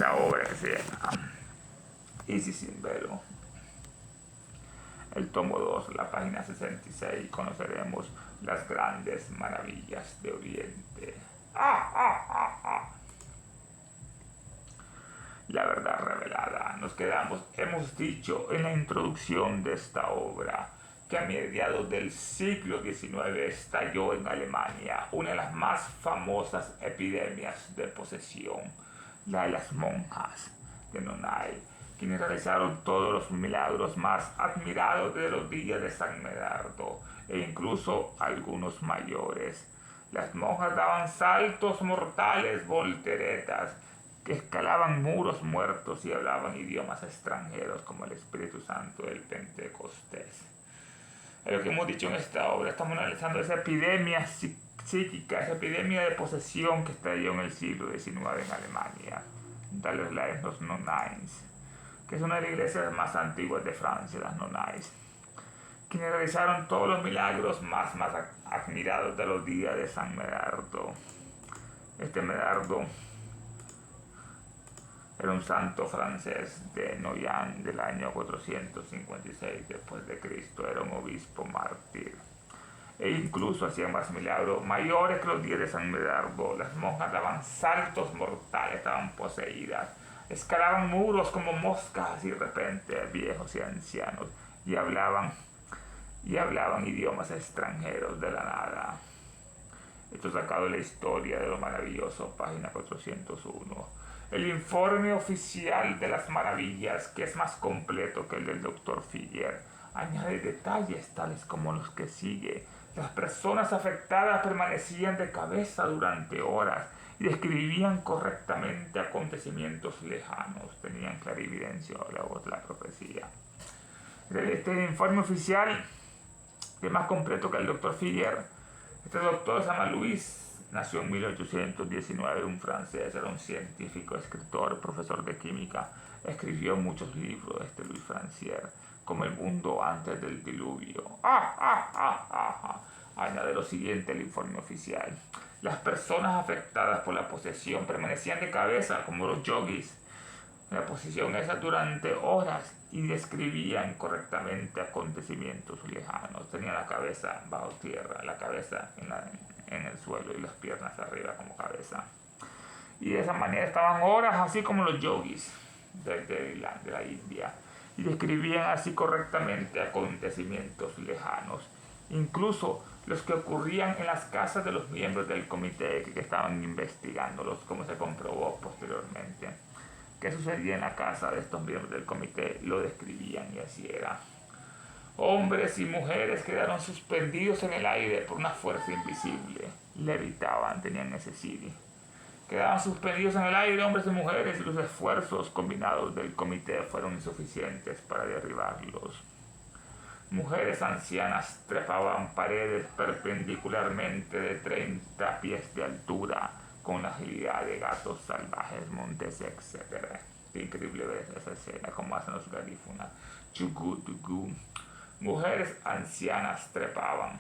esta obra que se llama Isis sin velo. El tomo 2, la página 66, conoceremos las grandes maravillas de Oriente. La verdad revelada. Hemos dicho en la introducción de esta obra que a mediados del siglo XIX estalló en Alemania una de las más famosas epidemias de posesión, la de las monjas de Nonay, quienes realizaron todos los milagros más admirados de los días de San Medardo, e incluso algunos mayores. Las monjas daban saltos mortales, volteretas, que escalaban muros muertos y hablaban idiomas extranjeros como el Espíritu Santo del Pentecostés. Es lo que hemos dicho en esta obra. Estamos analizando esa epidemia psíquica, esa epidemia de posesión que estalló en el siglo XIX en Alemania. Los Nonnains, que es una de las iglesias más antiguas de Francia, las Nonnains, quienes realizaron todos los milagros más admirados de los días de San Medardo. Este Medardo era un santo francés de Noyon del año 456 después de Cristo. Era un obispo mártir. E incluso hacían más milagros mayores que los días de San Medardo. Las monjas daban saltos mortales, estaban poseídas. Escalaban muros como moscas y de repente viejos y ancianos. Y hablaban idiomas extranjeros de la nada. Esto sacado de la historia de lo maravilloso, página 401. El informe oficial de las maravillas, que es más completo que el del Dr. Figuer, añade detalles tales como los que sigue. Las personas afectadas permanecían de cabeza durante horas y describían correctamente acontecimientos lejanos. Tenían clarividencia o la voz de la profecía. Este informe oficial es más completo que el Dr. Figuer. Este doctor se llama Luis. Nació en 1819, un francés, era un científico, escritor, profesor de química. Escribió muchos libros, Louis Francier, como El mundo antes del diluvio. Añade lo siguiente el informe oficial. Las personas afectadas por la posesión permanecían de cabeza, como los yogis, en la posición esa durante horas y describían correctamente acontecimientos lejanos. Tenían la cabeza bajo tierra, la cabeza en el suelo y las piernas arriba como cabeza. Y de esa manera estaban horas así como los yogis de la India. Y describían así correctamente acontecimientos lejanos. Incluso los que ocurrían en las casas de los miembros del comité que estaban investigándolos, como se comprobó posteriormente. ¿Qué sucedía en la casa de estos miembros del comité? Lo describían y así era. Hombres y mujeres quedaron suspendidos en el aire por una fuerza invisible. Levitaban, tenían ese CD. Quedaban suspendidos en el aire hombres y mujeres y los esfuerzos combinados del comité fueron insuficientes para derribarlos. Mujeres ancianas trepaban paredes perpendicularmente de 30 pies de altura con la agilidad de gatos salvajes, montes, etc. Qué increíble ver esa escena, como hacen los garífunas. Chugutugu. Mujeres ancianas trepaban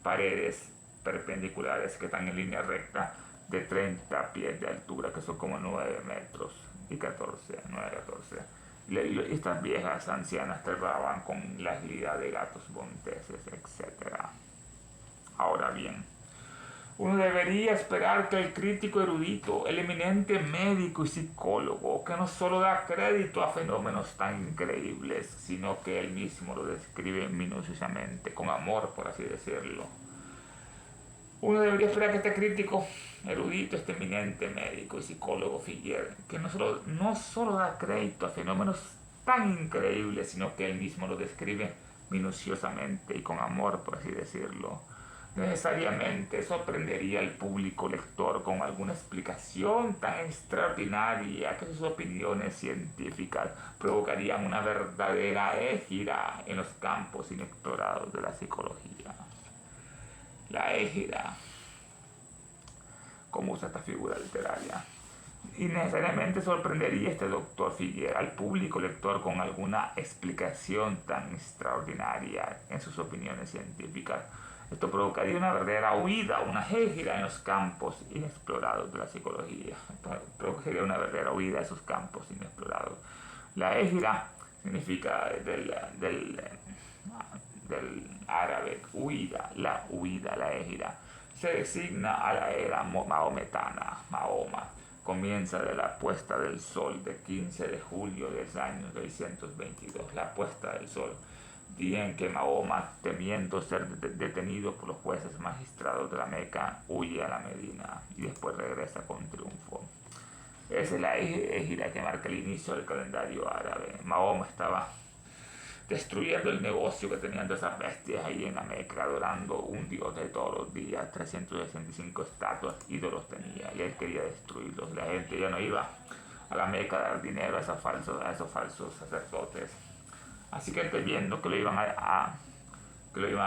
paredes perpendiculares que están en línea recta de 30 pies de altura, que son como 9 metros y 14. Estas viejas ancianas trepaban con la agilidad de gatos monteses, etc. Ahora bien, uno debería esperar que el crítico erudito, el eminente médico y psicólogo, que no solo da crédito a fenómenos tan increíbles, sino que él mismo lo describe minuciosamente, con amor, por así decirlo. Uno debería esperar que este crítico erudito, este eminente médico y psicólogo Figuer, que no solo da crédito a fenómenos tan increíbles, sino que él mismo lo describe minuciosamente y con amor, por así decirlo, necesariamente sorprendería al público lector con alguna explicación tan extraordinaria que sus opiniones científicas provocarían una verdadera égira en los campos inexplorados de la psicología. La égira, como usa esta figura literaria, y necesariamente sorprendería este doctor Figuer al público lector con alguna explicación tan extraordinaria en sus opiniones científicas. Esto provocaría una verdadera huida, una égira en los campos inexplorados de la psicología. Provocaría era una verdadera huida de esos campos inexplorados. La égira significa del árabe huida, la égira. Se designa a la era maometana, Mahoma. Comienza de la puesta del sol de 15 de julio del año 622, la puesta del sol, día en que Mahoma, temiendo ser detenido por los jueces magistrados de la Meca, huye a la Medina y después regresa con triunfo. Esa es la égira que marca el inicio del calendario árabe. Mahoma estaba destruyendo el negocio que tenían de esas bestias ahí en la Meca, adorando un dios de todos los días, 365 estatuas, ídolos tenía, y él quería destruirlos. La gente ya no iba a la Meca a dar dinero a esos falsos sacerdotes. Así que él, viendo que lo iban a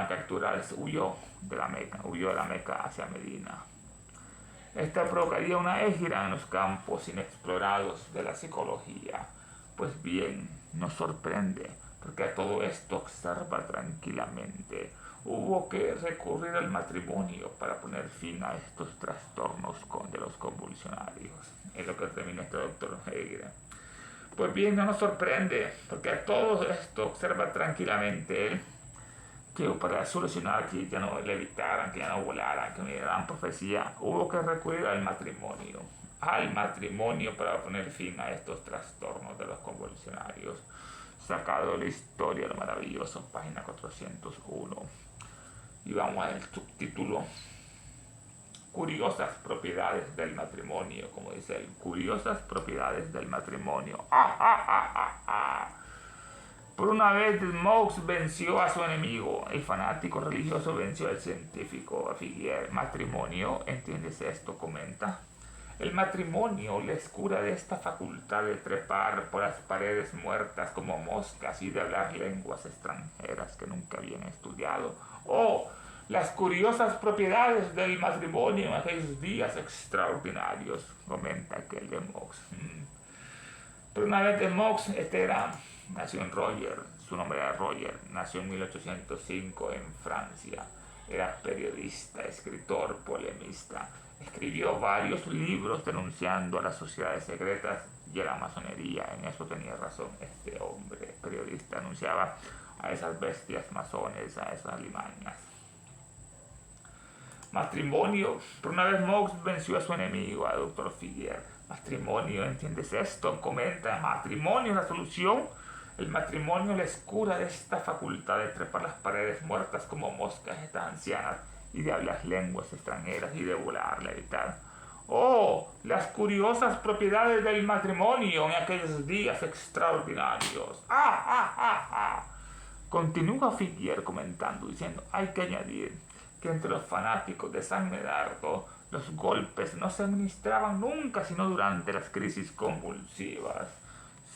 capturar, huyó de la Meca hacia Medina. Esta provocaría una égira en los campos inexplorados de la psicología. Pues bien, nos sorprende, porque a todo esto observa tranquilamente. Hubo que recurrir al matrimonio para poner fin a estos trastornos de los convulsionarios. Es lo que termina este doctor Hegel. Pues bien, no nos sorprende, porque a todo esto observa tranquilamente él que para solucionar que ya no levitaran, que ya no volaran, que me dieran profecía, hubo que recurrir al matrimonio para poner fin a estos trastornos de los convulsionarios. Sacado de la historia, lo maravilloso, página 401. Y vamos al subtítulo: curiosas propiedades del matrimonio, como dice él, curiosas propiedades del matrimonio. Por una vez Mox venció a su enemigo, el fanático religioso venció al científico Figuier. Matrimonio, ¿entiendes esto? Comenta. El matrimonio les cura de esta facultad de trepar por las paredes muertas como moscas y de hablar lenguas extranjeras que nunca habían estudiado. Las curiosas propiedades del matrimonio en aquellos días extraordinarios, comenta aquel de Mox. Pero una vez de Mox, nació en Roger, su nombre era Roger, nació en 1805 en Francia, era periodista, escritor, polemista, escribió varios libros denunciando a las sociedades secretas y a la masonería. En eso tenía razón este hombre, periodista, denunciaba a esas bestias masones, a esas alimañas. Matrimonio, por una vez Mox venció a su enemigo, a Dr. Figuier. Matrimonio, ¿entiendes esto? Comenta, matrimonio es la solución. El matrimonio les cura de esta facultad de trepar las paredes muertas como moscas estas ancianas y de hablar lenguas extranjeras y de volar, levitar. Las curiosas propiedades del matrimonio en aquellos días extraordinarios. Continúa Figuier comentando, diciendo, hay que añadir que entre los fanáticos de San Medardo los golpes no se administraban nunca sino durante las crisis convulsivas.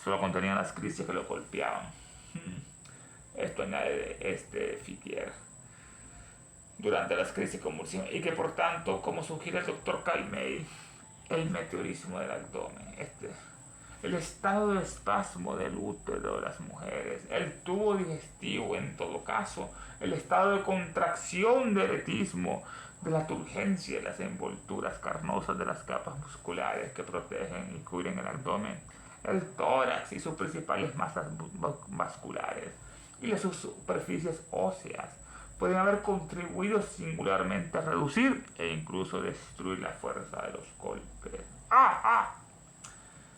Solo contenían las crisis que lo golpeaban. Esto añade Figuier. Durante las crisis convulsivas. Y que por tanto, como sugiere el doctor Calmey, el meteorismo del abdomen, el estado de espasmo del útero de las mujeres, el tubo digestivo en todo caso, el estado de contracción del eretismo, de la turgencia de las envolturas carnosas de las capas musculares que protegen y cubren el abdomen, el tórax y sus principales masas vasculares y las superficies óseas pueden haber contribuido singularmente a reducir e incluso destruir la fuerza de los golpes.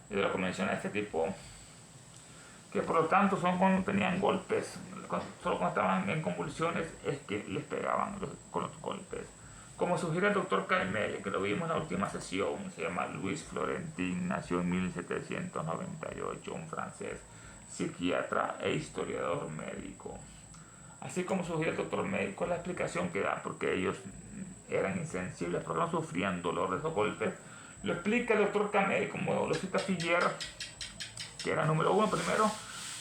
Y de lo que menciona este tipo, que por lo tanto son cuando tenían golpes, solo cuando estaban en convulsiones es que les pegaban con los golpes. Como sugiere el doctor Calmel, que lo vimos en la última sesión, se llama Louis Florentin, nació en 1798, un francés, psiquiatra e historiador médico. Así como sugiere el doctor médico, la explicación que da porque ellos eran insensibles, porque no sufrían dolor de esos golpes, lo explica el doctor Calmel, como lo cita Figuier, que era número 1 primero,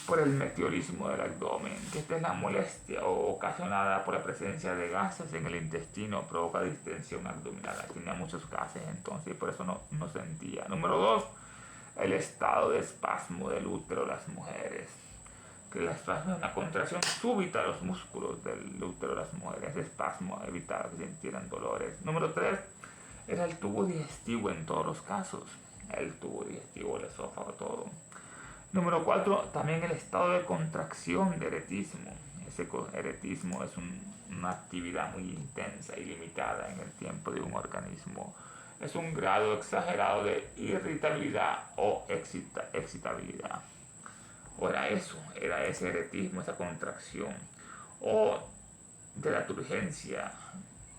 por el meteorismo del abdomen, que esta es la molestia ocasionada por la presencia de gases en el intestino, provoca distensión abdominal. Tenía muchos gases entonces y por eso no sentía. Número 2, el estado de espasmo del útero de las mujeres, que el espasmo es una contracción súbita de los músculos del útero de las mujeres. Ese espasmo evitaba que sintieran dolores. Número 3, era el tubo digestivo en todos los casos. el tubo digestivo, el esófago, todo. Número 4, también el estado de contracción de eretismo. Ese eretismo es una actividad muy intensa y limitada en el tiempo de un organismo. Es un grado exagerado de irritabilidad o excitabilidad. O era ese eretismo, esa contracción. O de la turgencia,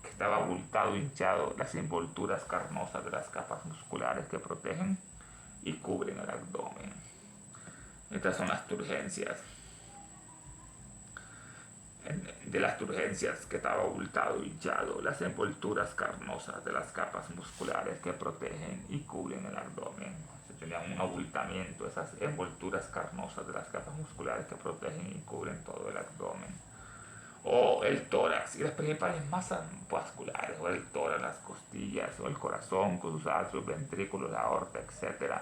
que estaba abultado, hinchado, las envolturas carnosas de las capas musculares que protegen y cubren el abdomen. Estas son las turgencias. De las turgencias, que estaba abultado, hinchado, las envolturas carnosas de las capas musculares que protegen y cubren el abdomen. Se tenían un abultamiento, esas envolturas carnosas de las capas musculares que protegen y cubren todo el abdomen. O el tórax y las principales masas vasculares, o el tórax, las costillas, o el corazón con sus atrios, ventrículos, la aorta, etc.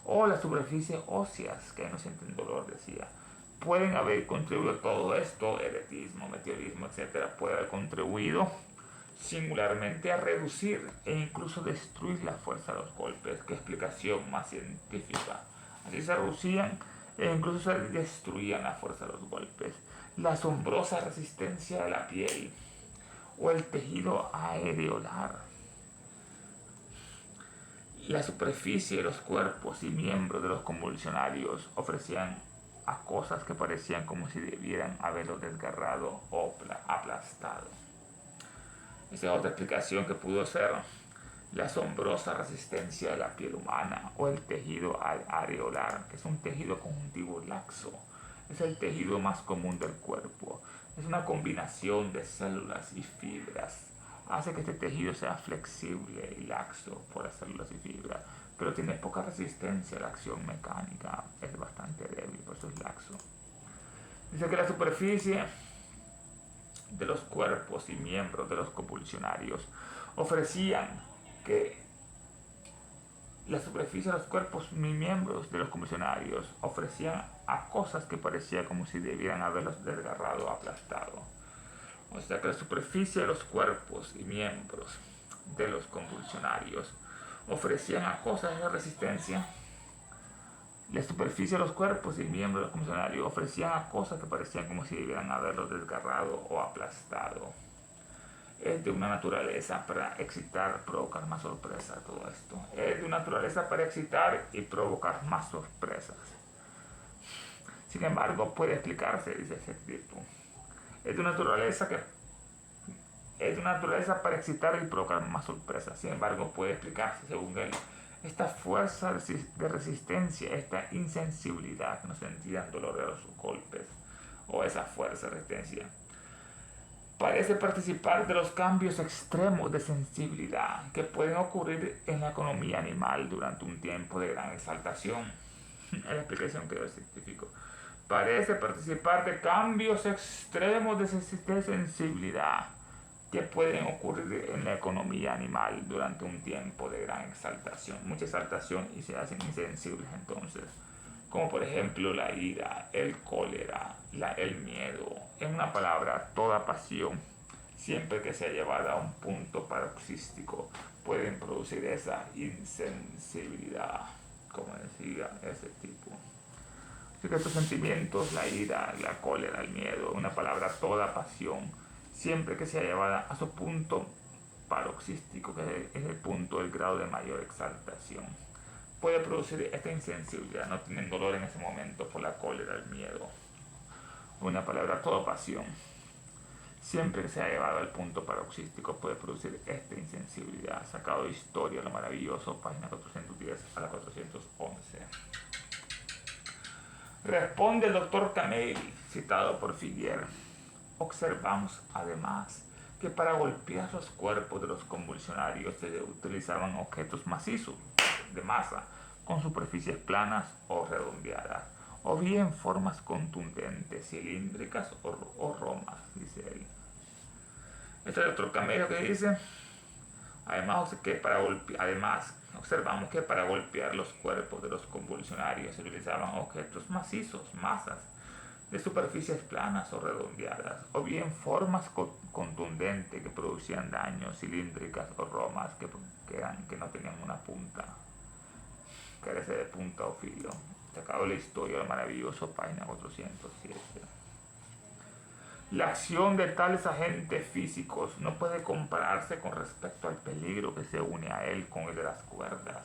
O las superficies óseas que no sienten dolor, decía. Pueden haber contribuido todo esto, eretismo, meteorismo, etc. Puede haber contribuido singularmente a reducir e incluso destruir la fuerza de los golpes. Qué explicación más científica. Así se reducían e incluso se destruían la fuerza de los golpes. La asombrosa resistencia de la piel o el tejido areolar. La superficie de los cuerpos y miembros de los convulsionarios ofrecían a cosas que parecían como si debieran haberlo desgarrado o aplastado. Esa es otra explicación que pudo ser la asombrosa resistencia de la piel humana o el tejido areolar, que es un tejido conjuntivo laxo. Es el tejido más común del cuerpo. Es una combinación de células y fibras. Hace que este tejido sea flexible y laxo por las células y fibras, pero tiene poca resistencia a la acción mecánica. Es bastante débil, por eso es laxo. Dice que la superficie de los cuerpos y miembros de los convulsionarios ofrecían que la superficie de los cuerpos y miembros de los convulsionarios ofrecían a cosas que parecía como si debieran haberlos desgarrado o aplastado. O sea que la superficie de los cuerpos y miembros de los convulsionarios ofrecían a cosas de resistencia. La superficie de los cuerpos y miembros de los convulsionarios ofrecían a cosas que parecían como si debieran haberlos desgarrado o aplastado. Es de una naturaleza para excitar, provocar más sorpresa todo esto. Es de una naturaleza para excitar y provocar más sorpresas. Sin embargo, puede explicarse, dice ese tipo. Es de una naturaleza para excitar y provocar más sorpresas. Sin embargo, puede explicarse, según él, esta fuerza de resistencia, esta insensibilidad que no sentían dolor de los golpes, o esa fuerza de resistencia, parece participar de los cambios extremos de sensibilidad que pueden ocurrir en la economía animal durante un tiempo de gran exaltación. Es la explicación que dio el científico. Parece participar de cambios extremos de sensibilidad que pueden ocurrir en la economía animal durante un tiempo de gran exaltación. Mucha exaltación y se hacen insensibles entonces. Como por ejemplo la ira, el cólera, el miedo. En una palabra, toda pasión, siempre que sea llevada a un punto paroxístico, pueden producir esa insensibilidad, como decía ese tipo. Así que estos sentimientos, la ira, la cólera, el miedo, una palabra, toda pasión, siempre que sea llevada a su punto paroxístico, que es el punto del grado de mayor exaltación, puede producir esta insensibilidad. No tienen dolor en ese momento por la cólera, el miedo. Una palabra, toda pasión, siempre que se ha llevado al punto paroxístico, puede producir esta insensibilidad. Sacado de Historia, lo maravilloso, página 410 a la 411. Responde el doctor Cameli, citado por Figuer. Observamos, además, que para golpear los cuerpos de los convulsionarios se utilizaban objetos macizos, de masa, con superficies planas o redondeadas, o bien formas contundentes, cilíndricas o romas, dice él. Este es otro cameo que dice, además observamos que para golpear los cuerpos de los convulsionarios se utilizaban objetos macizos, masas, de superficies planas o redondeadas, o bien formas contundentes que producían daño, cilíndricas o romas que no tenían una punta. 13 de punta o filo. Sacado la historia del maravilloso, página 407. La acción de tales agentes físicos no puede compararse con respecto al peligro que se une a él con el de las cuerdas,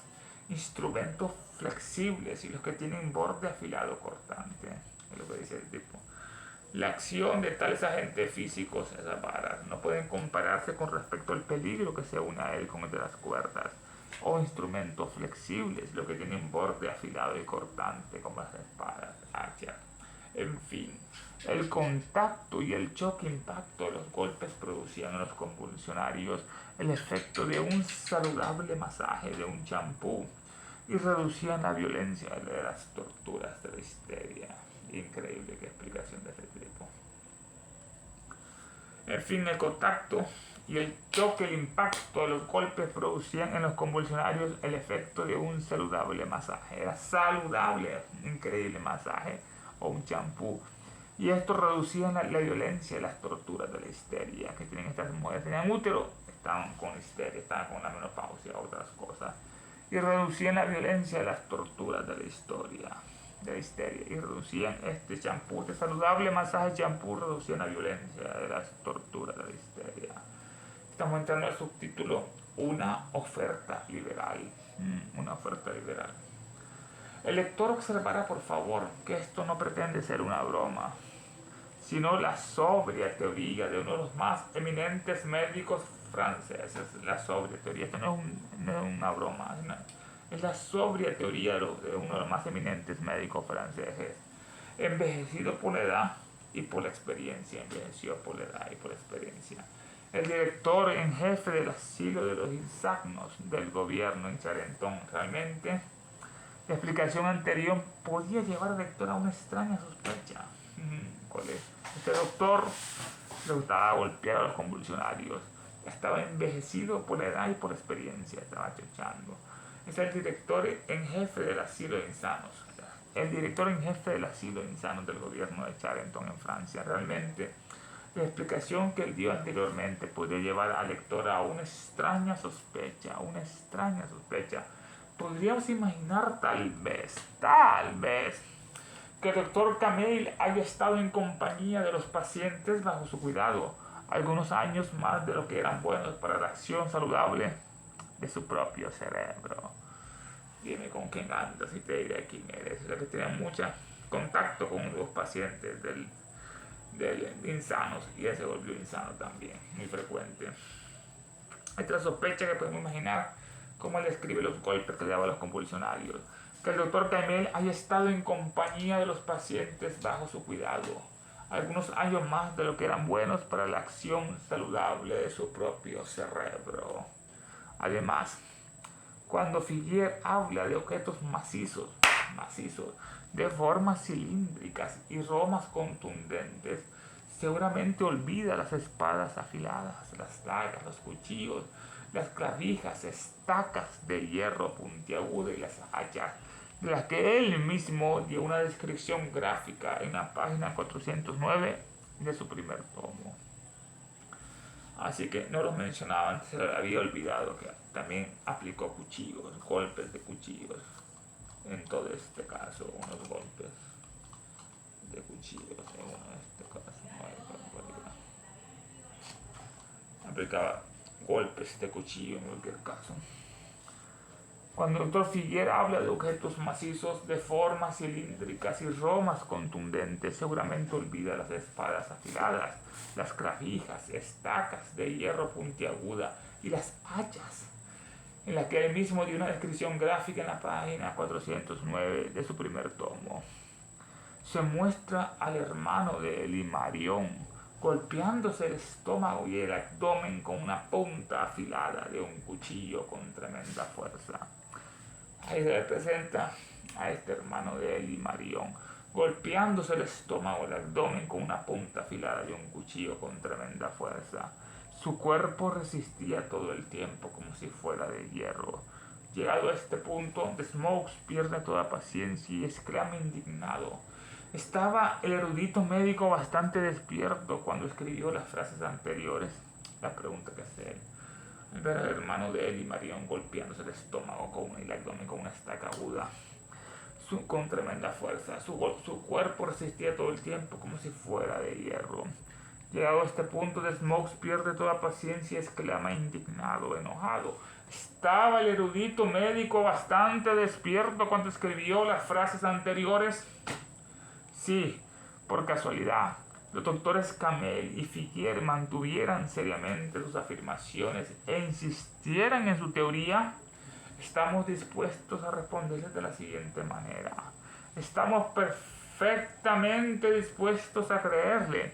instrumentos flexibles y los que tienen borde afilado cortante. Es lo que dice el tipo. La acción de tales agentes físicos, esas varas, no pueden compararse con respecto al peligro que se une a él con el de las cuerdas, o instrumentos flexibles, los que tienen borde afilado y cortante, como las espadas, hachas. En fin, el contacto y el choque impacto de los golpes producían en los convulsionarios el efecto de un saludable masaje de un champú y reducían la violencia de las torturas de la histeria. Increíble, qué explicación de este tipo. En fin, el contacto y el choque, el impacto de los golpes producían en los convulsionarios el efecto de un saludable masaje. Era saludable, increíble masaje o un champú. Y esto reducía la violencia y las torturas de la histeria que tienen estas mujeres. Tenían útero, estaban con histeria, estaban con la menopausia, otras cosas. Y reducían la violencia y las torturas de la histeria. Y reducían este champú, este saludable masaje champú, reducían la violencia de las torturas de la histeria. Estamos entrando al subtítulo, una oferta liberal. Una oferta liberal. El lector observará, por favor, que esto no pretende ser una broma, sino la sobria teoría de uno de los más eminentes médicos franceses. La sobria teoría, esto no es una broma, es la sobria teoría de uno de los más eminentes médicos franceses, envejecido por la edad y por la experiencia, envejeció por la edad y por la experiencia. El director en jefe del asilo de los insagnos del gobierno en Charenton. Realmente, la explicación anterior podía llevar al lector a una extraña sospecha. ¿Cuál es? Este doctor le gustaba golpear a los convulsionarios. Estaba envejecido por la edad y por la experiencia. Estaba chochando. Es el director en jefe del asilo de insanos. El director en jefe del asilo de insanos del gobierno de Charenton en Francia. Realmente, la explicación que él dio anteriormente podría llevar al lector a una extraña sospecha. Podríamos imaginar tal vez, que el doctor Camille haya estado en compañía de los pacientes bajo su cuidado algunos años más de lo que eran buenos para la acción saludable de su propio cerebro. Dime con quién andas y te diré quién eres. Es que tiene mucho contacto con los pacientes del insanos, y él se volvió insano también, muy frecuente. Esta sospecha que podemos imaginar cómo él describe los golpes que le daba a los convulsionarios, que el doctor Camille haya estado en compañía de los pacientes bajo su cuidado algunos años más de lo que eran buenos para la acción saludable de su propio cerebro. Además, cuando Figuier habla de objetos macizos, de formas cilíndricas y romas contundentes, seguramente olvida las espadas afiladas, las dagas, los cuchillos, las clavijas, estacas de hierro puntiagudo y las hachas, de las que él mismo dio una descripción gráfica en la página 409 de su primer tomo. Así que no lo mencionaba antes, se le había olvidado que también aplicó cuchillos, golpes de cuchillos. En todo este caso, unos golpes de cuchillos, en este caso, no hay barbaridad. Aplicaba golpes de cuchillo en cualquier caso. Cuando el doctor Figuier habla de objetos macizos de formas cilíndricas y romas contundentes, seguramente olvida las espadas afiladas, las clavijas, estacas de hierro puntiaguda y las hachas, en la que él mismo dio una descripción gráfica en la página 409 de su primer tomo. Se muestra al hermano de Elimarion golpeándose el estómago y el abdomen con una punta afilada de un cuchillo con tremenda fuerza. Ahí se le presenta a este hermano de Elimarion golpeándose el estómago, el abdomen con una punta afilada de un cuchillo con tremenda fuerza. Su cuerpo resistía todo el tiempo como si fuera de hierro. Llegado a este punto, The Smokes pierde toda paciencia y exclama indignado. Estaba el erudito médico bastante despierto cuando escribió las frases anteriores. La pregunta que hace él. Ver al hermano de Elimarion golpeándose el estómago y el abdomen con una estaca aguda. con tremenda fuerza. Su cuerpo resistía todo el tiempo como si fuera de hierro. Llegado a este punto, Smokes pierde toda paciencia y exclama indignado, enojado. ¿Estaba el erudito médico bastante despierto cuando escribió las frases anteriores? Sí, por casualidad. Los doctores Camel y Figuier mantuvieran seriamente sus afirmaciones e insistieran en su teoría. Estamos dispuestos a responderles de la siguiente manera. Estamos perfectamente dispuestos a creerle,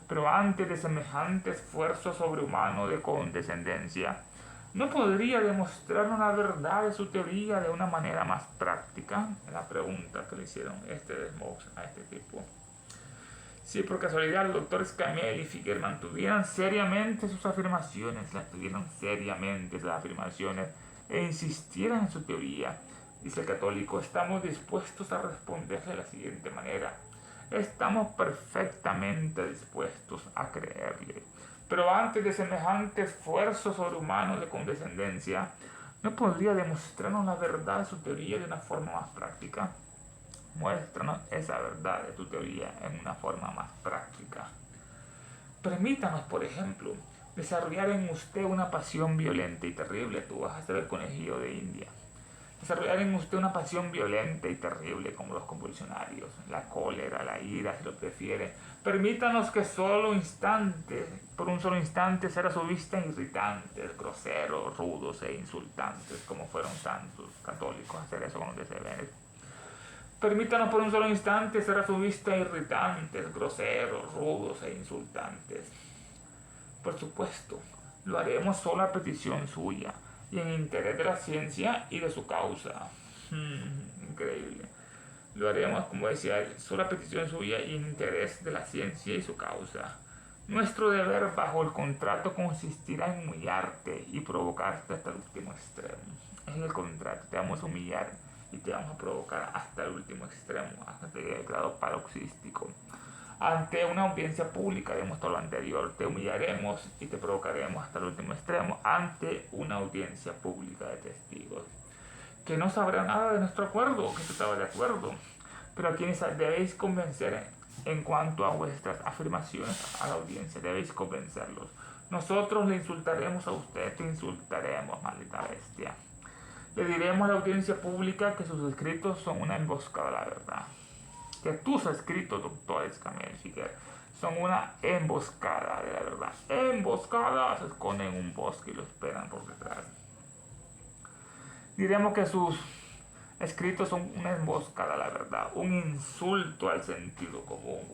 pero antes de semejante esfuerzo sobrehumano de condescendencia, ¿no podría demostrarnos la verdad de su teoría de una manera más práctica? La pregunta que le hicieron Smokes a este tipo. Si por casualidad los doctores Camel y Figuer mantuvieran seriamente sus afirmaciones, e insistieran en su teoría, dice el católico, estamos dispuestos a responderle de la siguiente manera. Estamos perfectamente dispuestos a creerle. Pero antes de semejante esfuerzo sobrehumano de condescendencia, ¿no podría demostrarnos la verdad de su teoría de una forma más práctica? Muéstranos esa verdad de tu teoría en una forma más práctica. Permítanos, por ejemplo, desarrollar en usted una pasión violenta y terrible. Tú vas a ser el conejillo de India. Desarrollar en usted una pasión violenta y terrible como los convulsionarios, la cólera, la ira, si lo prefiere. Permítanos que por un solo instante, ser a su vista irritantes, groseros, rudos e insultantes, como fueron tantos católicos hacer eso con los DCBs. Permítanos por un solo instante ser a su vista irritantes, groseros, rudos e insultantes. Por supuesto, lo haremos solo a petición suya y en interés de la ciencia y de su causa. Increíble. Lo haremos, como decía él, solo a petición suya y en interés de la ciencia y su causa. Nuestro deber bajo el contrato consistirá en humillarte y provocarte hasta el último extremo. Es el contrato, te vamos a humillar y te vamos a provocar hasta el último extremo, hasta el grado paroxístico. Ante una audiencia pública, haremos todo lo anterior, te humillaremos y te provocaremos hasta el último extremo ante una audiencia pública de testigos, que no sabrá nada de nuestro acuerdo, que tú estabas de acuerdo, pero a quienes debéis convencer en cuanto a vuestras afirmaciones a la audiencia, debéis convencerlos. Nosotros le insultaremos a usted, te insultaremos, maldita bestia. Le diremos a la audiencia pública que sus escritos son una emboscada a la verdad. Que tus escritos, doctores Camel y Figuer, son una emboscada de la verdad. Emboscada, se esconden en un bosque y lo esperan por detrás. Diremos que sus escritos son una emboscada a la verdad, un insulto al sentido común,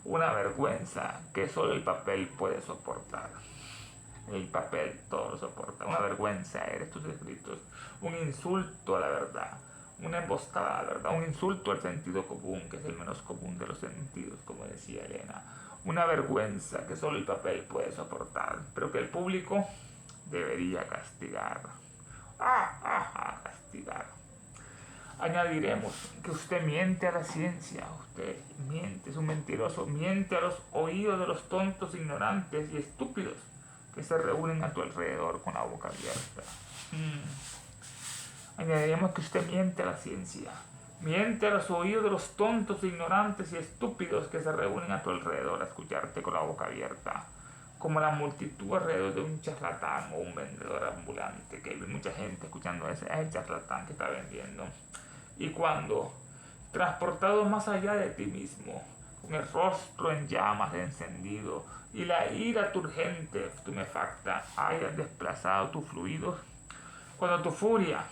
una vergüenza que solo el papel puede soportar. El papel todo lo soporta. Una vergüenza eres tus escritos. Un insulto a la verdad. Una emboscada a la verdad. Un insulto al sentido común, que es el menos común de los sentidos, como decía Elena. Una vergüenza que solo el papel puede soportar, pero que el público debería castigar. Castigar. Añadiremos que usted miente a la ciencia. Usted miente, es un mentiroso. Miente a los oídos de los tontos, ignorantes y estúpidos que se reúnen a tu alrededor con la boca abierta. Añadiremos que usted miente a la ciencia, miente a los oídos de los tontos, ignorantes y estúpidos que se reúnen a tu alrededor a escucharte con la boca abierta, como la multitud alrededor de un charlatán o un vendedor ambulante, que hay mucha gente escuchando ese, es el charlatán que está vendiendo. Y cuando, transportado más allá de ti mismo, con el rostro en llamas encendido y la ira turgente, tumefacta, haya desplazado tus fluidos, cuando tu furia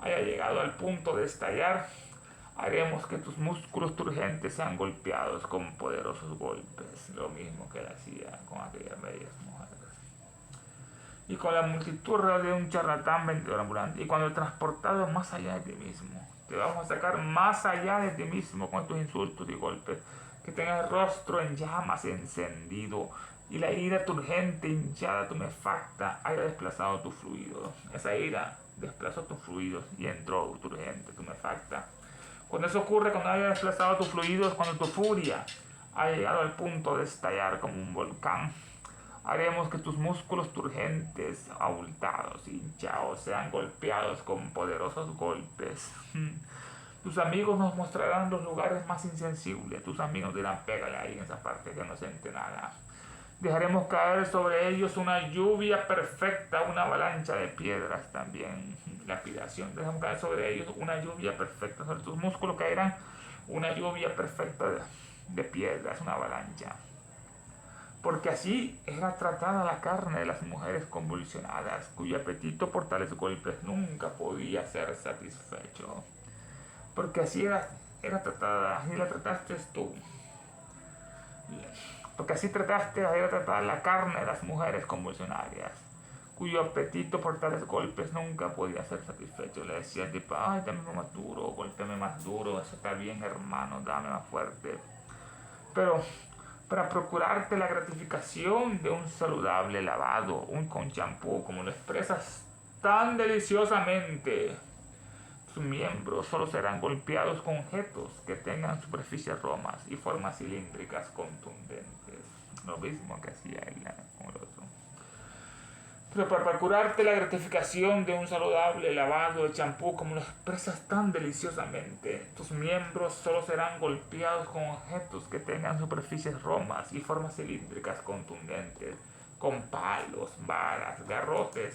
haya llegado al punto de estallar, haremos que tus músculos turgentes sean golpeados con poderosos golpes, lo mismo que él hacía con aquellas bellas mujeres. Y con la multitud de un charlatán vendedor ambulante, y cuando transportado más allá de ti mismo, te vamos a sacar más allá de ti mismo con tus insultos y golpes, que tenga el rostro en llamas encendido y la ira turgente, hinchada, tumefacta, haya desplazado tus fluidos. Esa ira desplazó tus fluidos y entró turgente, tumefacta. Cuando eso ocurre, cuando haya desplazado tus fluidos, cuando tu furia haya llegado al punto de estallar como un volcán, Haremos que tus músculos turgentes, abultados, hinchados, sean golpeados con poderosos golpes. Tus amigos nos mostrarán los lugares más insensibles. Tus amigos dirán, pégale ahí en esa parte que no siente nada. Dejaremos caer sobre ellos una lluvia perfecta, una avalancha de piedras también. Lapidación. Dejaremos caer sobre ellos una lluvia perfecta. Sobre tus músculos caerán una lluvia perfecta de piedras, una avalancha. Porque así era tratada la carne de las mujeres convulsionadas, cuyo apetito por tales golpes nunca podía ser satisfecho. Porque así era tratada, así la trataste tú. Porque así era tratada la carne de las mujeres convulsionarias, cuyo apetito por tales golpes nunca podía ser satisfecho. Le decía tipo, ay, dame más duro, golpéame más duro, eso está bien, hermano, dame más fuerte. Pero para procurarte la gratificación de un saludable lavado, con champú, como lo expresas tan deliciosamente, sus miembros solo serán golpeados con objetos que tengan superficies romas y formas cilíndricas contundentes. Lo mismo que hacía él con el otro. Pero para procurarte la gratificación de un saludable lavado de champú, como lo expresas tan deliciosamente, tus miembros solo serán golpeados con objetos que tengan superficies romas y formas cilíndricas contundentes, con palos, varas, garrotes,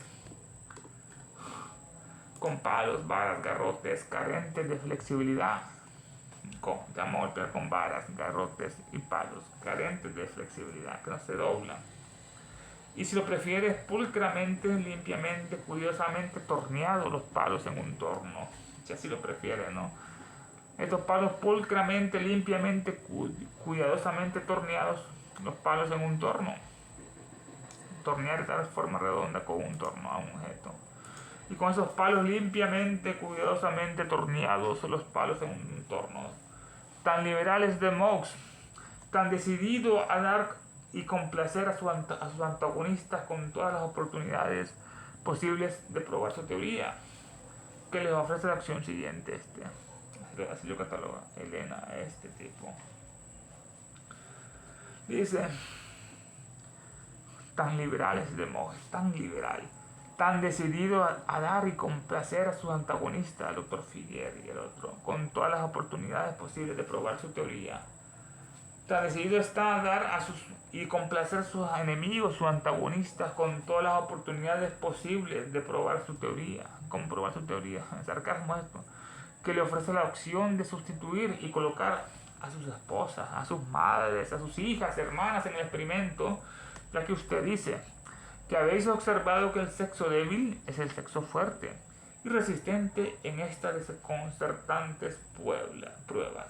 carentes de flexibilidad. Te vamos a golpear con varas, garrotes y palos, carentes de flexibilidad, que no se doblan. Y si lo prefieres, pulcramente, limpiamente, cuidadosamente torneados los palos en un torno. Si así lo prefieres, ¿no? Estos palos pulcramente, limpiamente, cuidadosamente torneados los palos en un torno. Tornear de tal forma redonda con un torno a un objeto. Y con esos palos limpiamente, cuidadosamente torneados los palos en un torno. Tan liberales de Mox, tan decidido a dar y complacer a sus antagonistas con todas las oportunidades posibles de probar su teoría, que les ofrece la acción siguiente. Así lo cataloga Elena, este tipo. Dice, tan liberales de Mox, tan liberal, tan decidido a dar y complacer a sus antagonistas, el doctor Figuer y el otro, con todas las oportunidades posibles de probar su teoría. Tan decidido está a dar y complacer a sus enemigos, sus antagonistas, con todas las oportunidades posibles de probar su teoría, comprobar su teoría, el sarcasmo esto, que le ofrece la opción de sustituir y colocar a sus esposas, a sus madres, a sus hijas, hermanas en el experimento, ya que usted dice que habéis observado que el sexo débil es el sexo fuerte y resistente en estas desconcertantes pruebas.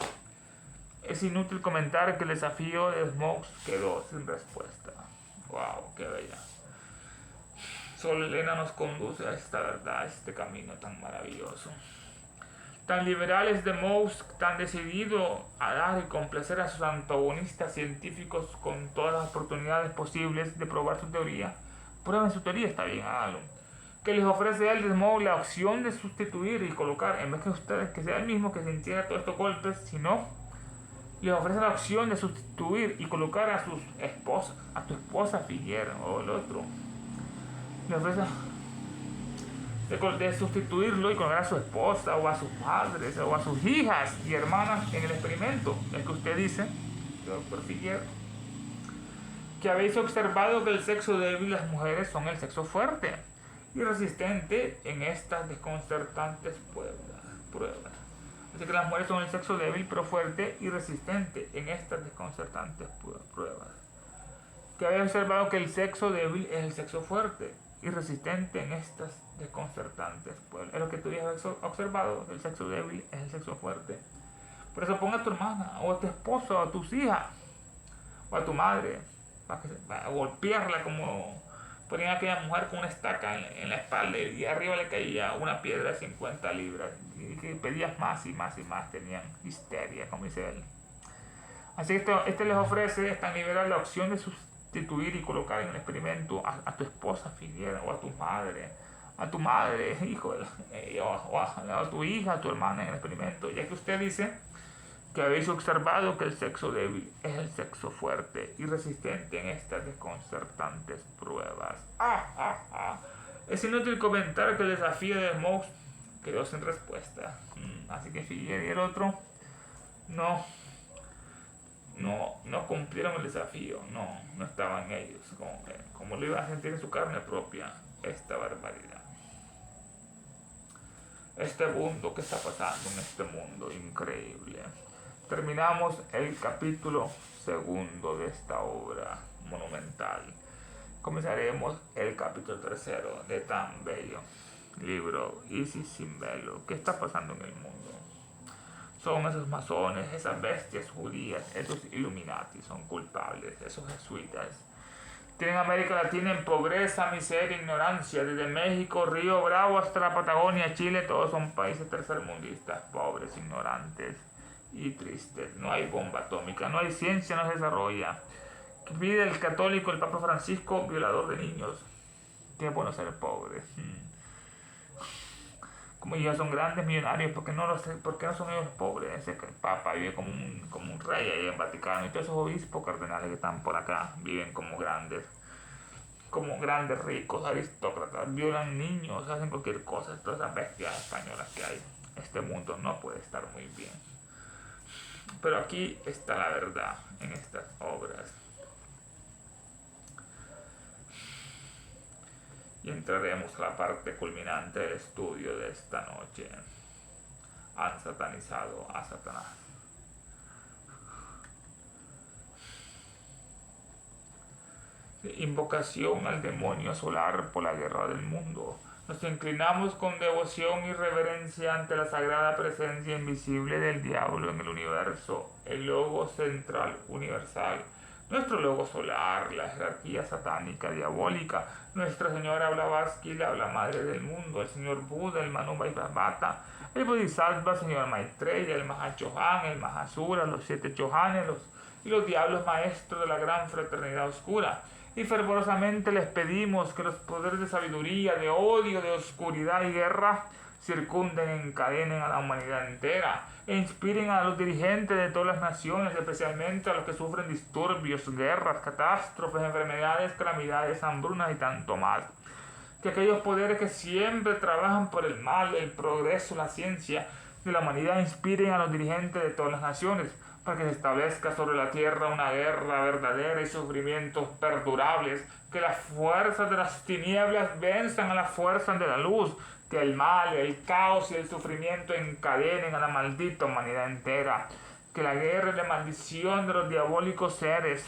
Es inútil comentar que el desafío de Smokes quedó sin respuesta. ¡Wow! ¡Qué bella! Solo Elena nos conduce a esta verdad, a este camino tan maravilloso. Tan liberales de Mouse, tan decidido a dar y complacer a sus antagonistas científicos con todas las oportunidades posibles de probar su teoría. Prueben su teoría, está bien, háganlo. Que les ofrece él de Mouse la opción de sustituir y colocar, en vez que ustedes, que sea el mismo que se entienda todos estos golpes, sino les ofrece la opción de sustituir y colocar a sus esposas, a tu esposa Figuera o el otro. Le ofrece de sustituirlo y colocar a su esposa o a sus padres o a sus hijas y hermanas en el experimento. Es que usted dice, doctor Figuera, que habéis observado que el sexo débil y las mujeres son el sexo fuerte y resistente en estas desconcertantes pruebas. Así que las mujeres son el sexo débil pero fuerte y resistente en estas desconcertantes pruebas. Que habéis observado que el sexo débil es el sexo fuerte y resistente en estas desconcertantes pruebas. Es lo que tú ya has observado, el sexo débil es el sexo fuerte. Por eso ponga a tu hermana o a tu esposo o a tus hijas o a tu madre a golpearla como ponían a aquella mujer con una estaca en la espalda y arriba le caía una piedra de 50 libras y que pedías más y más y más, tenían histeria, como dice él. Así que este les ofrece, es tan liberal, la opción de sustituir y colocar en el experimento a tu esposa Figuera o a tu madre, hijo, o a tu hija, a tu hermana en el experimento, ya que usted dice que habéis observado que el sexo débil es el sexo fuerte y resistente en estas desconcertantes pruebas. Es inútil comentar que el desafío de Mox quedó sin respuesta. Así que Figueroa y el otro no cumplieron el desafío, no estaban ellos, como lo iban a sentir en su carne propia, esta barbaridad. Este mundo que está pasando en este mundo increíble. Terminamos el capítulo 2 de esta obra monumental. Comenzaremos el capítulo 3 de tan bello libro Isis sin velo. ¿Qué está pasando en el mundo? Son esos masones, esas bestias judías, esos Illuminati son culpables, esos jesuitas. Tienen América Latina en pobreza, miseria, ignorancia. Desde México, Río Bravo hasta la Patagonia, Chile, todos son países tercermundistas, pobres, ignorantes y tristes. No hay bomba atómica, no hay ciencia, no se desarrolla. Pide el católico, el Papa Francisco, violador de niños. Qué bueno ser pobre. Como ellos son grandes millonarios, ¿por qué no son ellos pobres? Ese Papa vive como un rey ahí en Vaticano, y todos esos obispos cardenales que están por acá viven como grandes ricos, aristócratas, violan niños, hacen cualquier cosa. Todas esas bestias españolas que hay. Este mundo no puede estar muy bien. Pero aquí está la verdad en estas obras. Y entraremos a la parte culminante del estudio de esta noche. Han satanizado a Satanás. Invocación al demonio solar por la guerra del mundo. Nos inclinamos con devoción y reverencia ante la sagrada presencia invisible del diablo en el universo, el logo central universal. Nuestro logo solar, la jerarquía satánica diabólica, Nuestra Señora Blavatsky, la Madre del Mundo, el Señor Buda, el Manu Vaibhavata, el Bodhisattva, el Señor Maitreya, el Mahachohan, el Mahasura, los 7 Chohanes y los diablos maestros de la gran fraternidad oscura. Y fervorosamente les pedimos que los poderes de sabiduría, de odio, de oscuridad y guerra circunden, encadenen a la humanidad entera e inspiren a los dirigentes de todas las naciones, especialmente a los que sufren disturbios, guerras, catástrofes, enfermedades, calamidades, hambrunas y tanto más. Que aquellos poderes que siempre trabajan por el mal, el progreso, la ciencia de la humanidad inspiren a los dirigentes de todas las naciones para que se establezca sobre la tierra una guerra verdadera y sufrimientos perdurables, que las fuerzas de las tinieblas venzan a las fuerzas de la luz, que el mal, el caos y el sufrimiento encadenen a la maldita humanidad entera, que la guerra y la maldición de los diabólicos seres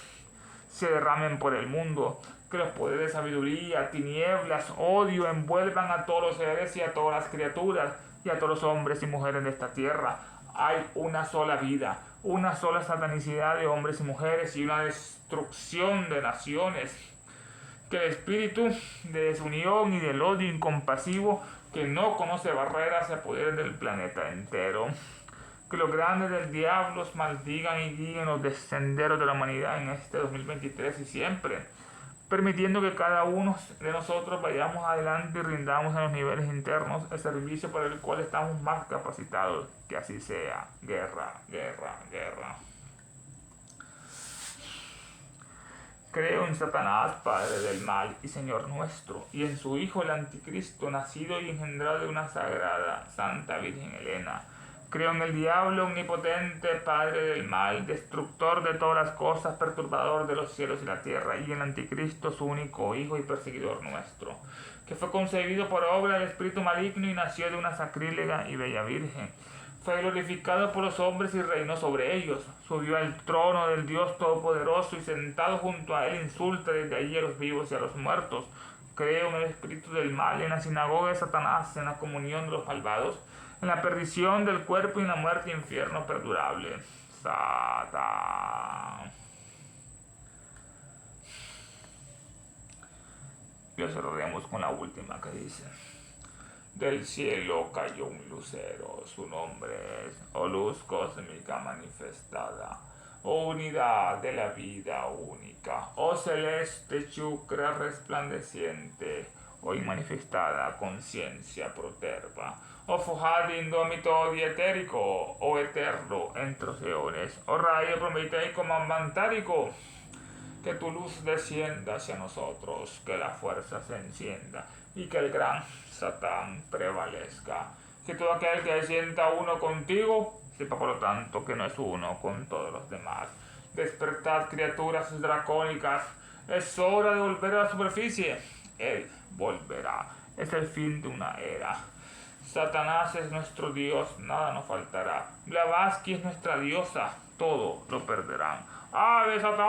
se derramen por el mundo, que los poderes de sabiduría, tinieblas, odio envuelvan a todos los seres y a todas las criaturas y a todos los hombres y mujeres de esta tierra. Hay una sola vida, una sola satanicidad de hombres y mujeres y una destrucción de naciones. Que el espíritu de desunión y del odio incompasivo que no conoce barreras se apodere del planeta entero. Que los grandes del diablo maldigan y guíen los descenderos de la humanidad en este 2023 y siempre, permitiendo que cada uno de nosotros vayamos adelante y rindamos en los niveles internos el servicio para el cual estamos más capacitados. Que así sea. Guerra, guerra, guerra. Creo en Satanás, Padre del mal y Señor nuestro, y en su Hijo el Anticristo, nacido y engendrado de una sagrada Santa Virgen Helena. Creo en el diablo omnipotente, Padre del mal, destructor de todas las cosas, perturbador de los cielos y la tierra, y en el Anticristo, su único Hijo y perseguidor nuestro, que fue concebido por obra del espíritu maligno y nació de una sacrílega y bella Virgen. Fue glorificado por los hombres y reinó sobre ellos. Subió al trono del Dios Todopoderoso y sentado junto a él insulta desde allí a los vivos y a los muertos. Creo en el espíritu del mal, en la sinagoga de Satanás, en la comunión de los malvados, en la perdición del cuerpo y en la muerte y infierno perdurable. Satán. Y lo cerraremos con la última que dice: del cielo cayó un lucero, su nombre es, o luz cósmica manifestada, o unidad de la vida única, o celeste chukra resplandeciente, o inmanifestada conciencia proterva, o fujad indómito dietérico, o eterno entre los eones, o rayo prometeico mamantárico, que tu luz descienda hacia nosotros, que la fuerza se encienda y que el gran Satán prevalezca. Que todo aquel que se sienta uno contigo, sepa por lo tanto que no es uno con todos los demás. Despertad, criaturas dracónicas, es hora de volver a la superficie. Él volverá, es el fin de una era. Satanás es nuestro Dios, nada nos faltará. Blavatsky es nuestra diosa, todo lo perderán. ¡Ave Satán!